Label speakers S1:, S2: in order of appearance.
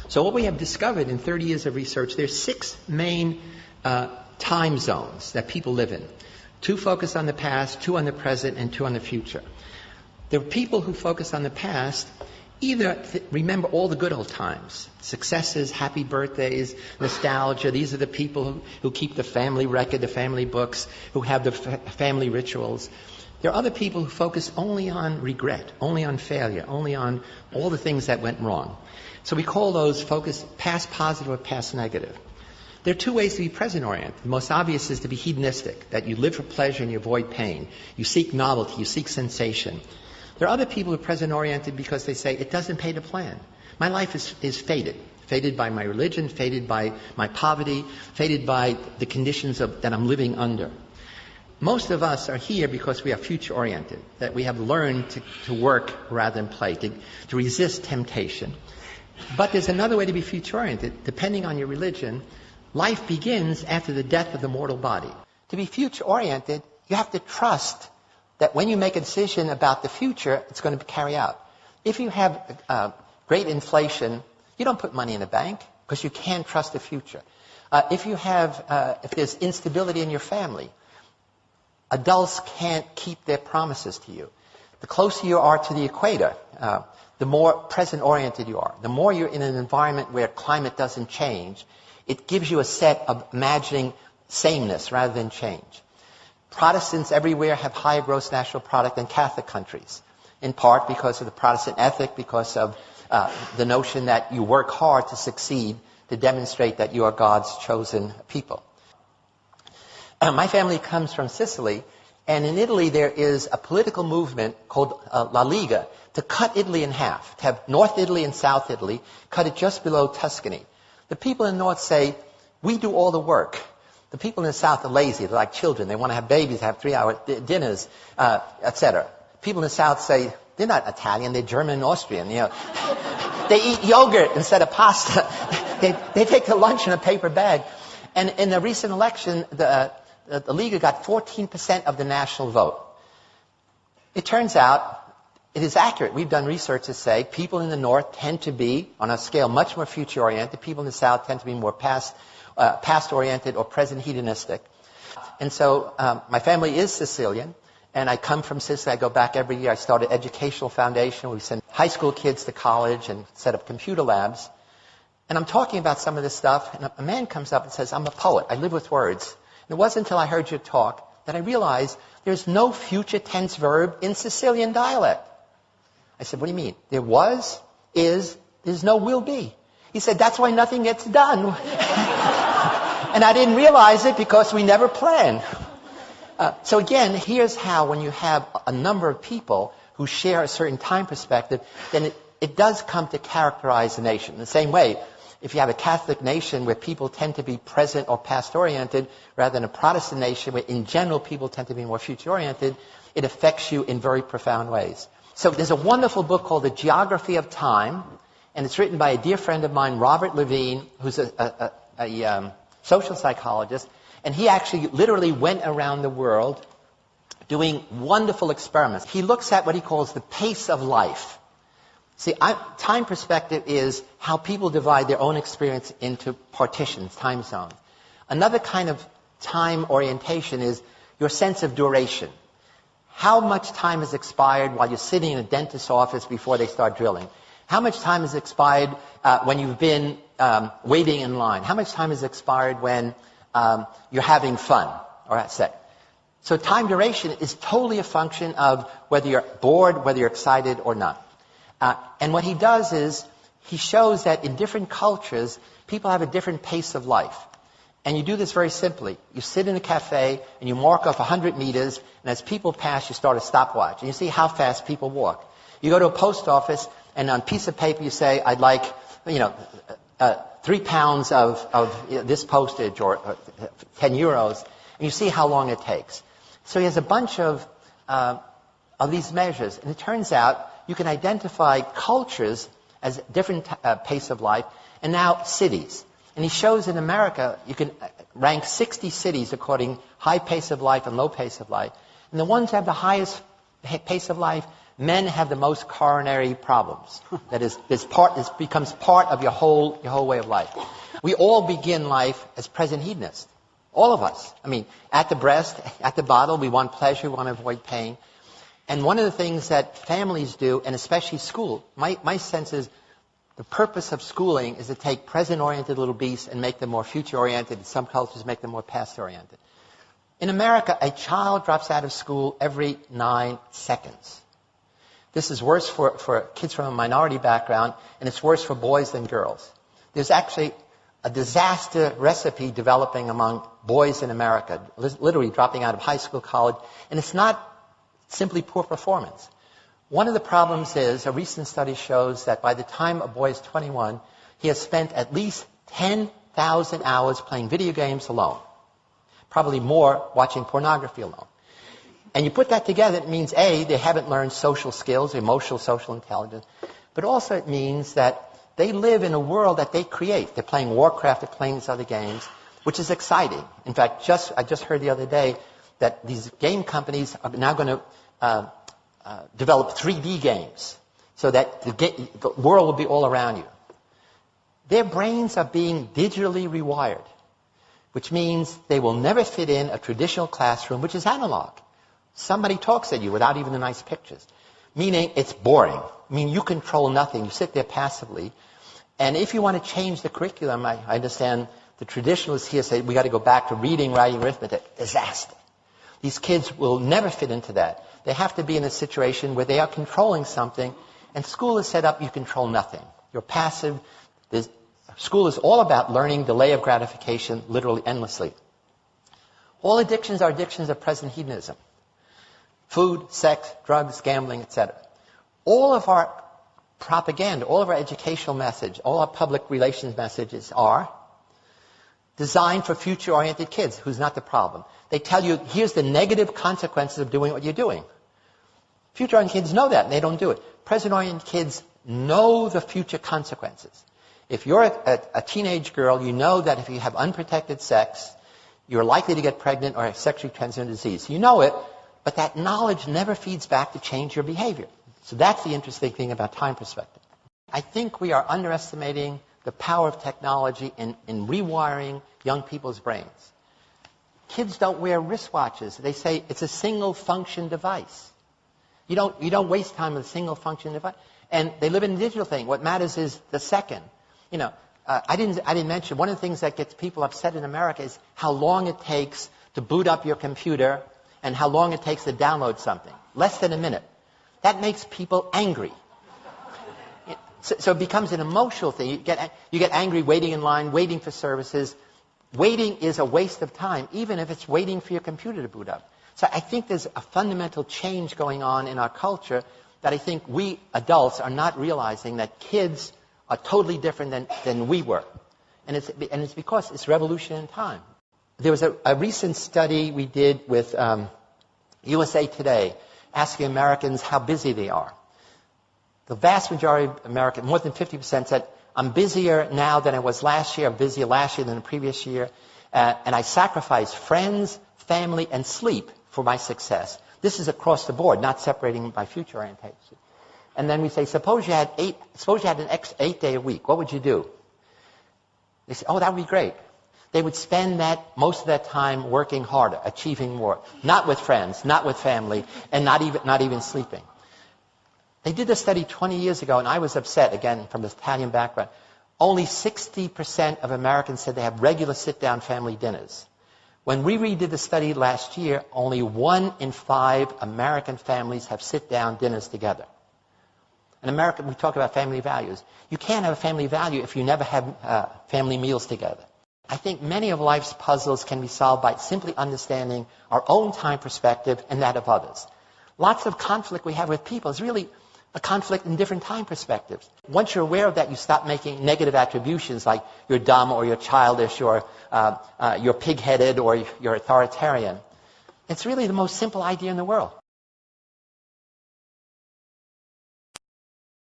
S1: So what we have discovered in 30 years of research, there's 6 main time zones that people live in. 2 focus on the past, 2 on the present, and 2 on the future. The people who focus on the past either remember all the good old times, successes, happy birthdays, nostalgia. These are the people who keep the family record, the family books, who have the family rituals. There are other people who focus only on regret, only on failure, only on all the things that went wrong. So we call those focus past positive or past negative. There are 2 ways to be present-oriented. The most obvious is to be hedonistic, that you live for pleasure and you avoid pain. You seek novelty, you seek sensation. There are other people who are present-oriented because they say, it doesn't pay to plan. My life is fated. Fated by my religion, fated by my poverty, fated by the conditions that I'm living under. Most of us are here because we are future-oriented, that we have learned to work rather than play, to resist temptation. But there's another way to be future-oriented. Depending on your religion, life begins after the death of the mortal body. To be future-oriented, you have to trust that when you make a decision about the future, it's going to carry out. If you have great inflation, you don't put money in the bank because you can't trust the future. If there's instability in your family, adults can't keep their promises to you. The closer you are to the equator, the more present-oriented you are. The more you're in an environment where climate doesn't change, it gives you a set of imagining sameness rather than change. Protestants everywhere have higher gross national product than Catholic countries, in part because of the Protestant ethic, because of the notion that you work hard to succeed, to demonstrate that you are God's chosen people. My family comes from Sicily, and in Italy there is a political movement called La Liga to cut Italy in half, to have North Italy and South Italy, cut it just below Tuscany. The people in the North say, we do all the work. The people in the South are lazy. They're like children. They want to have babies, have 3-hour dinners, etc. People in the South say, they're not Italian, they're German and Austrian. They eat yogurt instead of pasta. They take their lunch in a paper bag. And in the recent election, the Liga got 14% of the national vote. It turns out it is accurate. We've done research to say people in the North tend to be, on a scale much more future-oriented. People in the South tend to be more past-oriented or present hedonistic. And so my family is Sicilian, and I come from Sicily. I go back every year. I start an educational foundation. We send high school kids to college and set up computer labs. And I'm talking about some of this stuff, and a man comes up and says, I'm a poet. I live with words. And it wasn't until I heard you talk that I realized there's no future tense verb in Sicilian dialect. I said, what do you mean? There was, is, there's no will be. He said, that's why nothing gets done. And I didn't realize it because we never planned. So again, here's how when you have a number of people who share a certain time perspective, then it does come to characterize the nation. In the same way, if you have a Catholic nation where people tend to be present or past-oriented, rather than a Protestant nation where in general people tend to be more future-oriented, it affects you in very profound ways. So there's a wonderful book called The Geography of Time, and it's written by a dear friend of mine, Robert Levine, who's a social psychologist, and he actually literally went around the world doing wonderful experiments. He looks at what he calls the pace of life. See, time perspective is how people divide their own experience into partitions, time zones. Another kind of time orientation is your sense of duration. How much time has expired while you're sitting in a dentist's office before they start drilling? How much time has expired when you've been waiting in line? How much time has expired when you're having fun? Or that's it. So time duration is totally a function of whether you're bored, whether you're excited or not. And what he does is he shows that in different cultures, people have a different pace of life. And you do this very simply. You sit in a cafe and you mark off 100 meters, and as people pass, you start a stopwatch. And you see how fast people walk. You go to a post office, and on a piece of paper you say, I'd like, 3 pounds of this postage or 10 euros, and you see how long it takes. So he has a bunch of these measures, and it turns out you can identify cultures as different pace of life, and now cities. And he shows in America, you can rank 60 cities according high pace of life and low pace of life. And the ones that have the highest pace of life, men have the most coronary problems. That is, this becomes part of your whole way of life. We all begin life as present hedonists. All of us. I mean, at the breast, at the bottle, we want pleasure, we want to avoid pain. And one of the things that families do, and especially school, my sense is the purpose of schooling is to take present-oriented little beasts and make them more future-oriented. In some cultures, make them more past-oriented. In America, a child drops out of school every 9 seconds. This is worse for kids from a minority background, and it's worse for boys than girls. There's actually a disaster recipe developing among boys in America, literally dropping out of high school, college, and it's not simply poor performance. One of the problems is, a recent study shows that by the time a boy is 21, he has spent at least 10,000 hours playing video games alone. Probably more watching pornography alone. And you put that together, it means, A, they haven't learned social skills, emotional, social intelligence, but also it means that they live in a world that they create. They're playing Warcraft, they're playing these other games, which is exciting. In fact, I just heard the other day that these game companies are now going to develop 3D games so that the world will be all around you. Their brains are being digitally rewired, which means they will never fit in a traditional classroom, which is analog. Somebody talks at you without even the nice pictures, meaning it's boring. I mean, you control nothing. You sit there passively. And if you want to change the curriculum, I understand the traditionalists here say we got to go back to reading, writing, arithmetic. Disaster. These kids will never fit into that. They have to be in a situation where they are controlling something, and school is set up, you control nothing. You're passive. School is all about learning, delay of gratification, literally endlessly. All addictions are addictions of present hedonism. Food, sex, drugs, gambling, etc. All of our propaganda, all of our educational message, all our public relations messages are designed for future-oriented kids, who's not the problem. They tell you, here's the negative consequences of doing what you're doing. Future-oriented kids know that, and they don't do it. Present-oriented kids know the future consequences. If you're a teenage girl, you know that if you have unprotected sex, you're likely to get pregnant or have sexually transmitted disease. You know it, but that knowledge never feeds back to change your behavior. So that's the interesting thing about time perspective. I think we are underestimating the power of technology in rewiring young people's brains. Kids don't wear wristwatches. They say it's a single function device. You don't waste time with a single function device. And they live in a digital thing. What matters is the second. You know, I didn't mention one of the things that gets people upset in America is how long it takes to boot up your computer and how long it takes to download something. Less than a minute. That makes people angry. So it becomes an emotional thing. You get angry waiting in line, waiting for services. Waiting is a waste of time, even if it's waiting for your computer to boot up. So I think there's a fundamental change going on in our culture that I think we adults are not realizing, that kids are totally different than we were. And it's because it's revolution in time. There was a recent study we did with USA Today, asking Americans how busy they are. The vast majority of Americans, more than 50%, said, I'm busier now than I was last year, I'm busier last year than the previous year, and I sacrifice friends, family, and sleep for my success. This is across the board, not separating by future orientation. And then we say, suppose you had an 8-day a week, what would you do? They say, oh, that would be great. They would spend most of that time working harder, achieving more, not with friends, not with family, and not even sleeping. They did a study 20 years ago, and I was upset, again, from this Italian background. Only 60% of Americans said they have regular sit-down family dinners. When we redid the study last year, only 1 in 5 American families have sit-down dinners together. In America, we talk about family values. You can't have a family value if you never have family meals together. I think many of life's puzzles can be solved by simply understanding our own time perspective and that of others. Lots of conflict we have with people is really a conflict in different time perspectives. Once you're aware of that, you stop making negative attributions like you're dumb or you're childish or you're pig-headed or you're authoritarian. It's really the most simple idea in the world.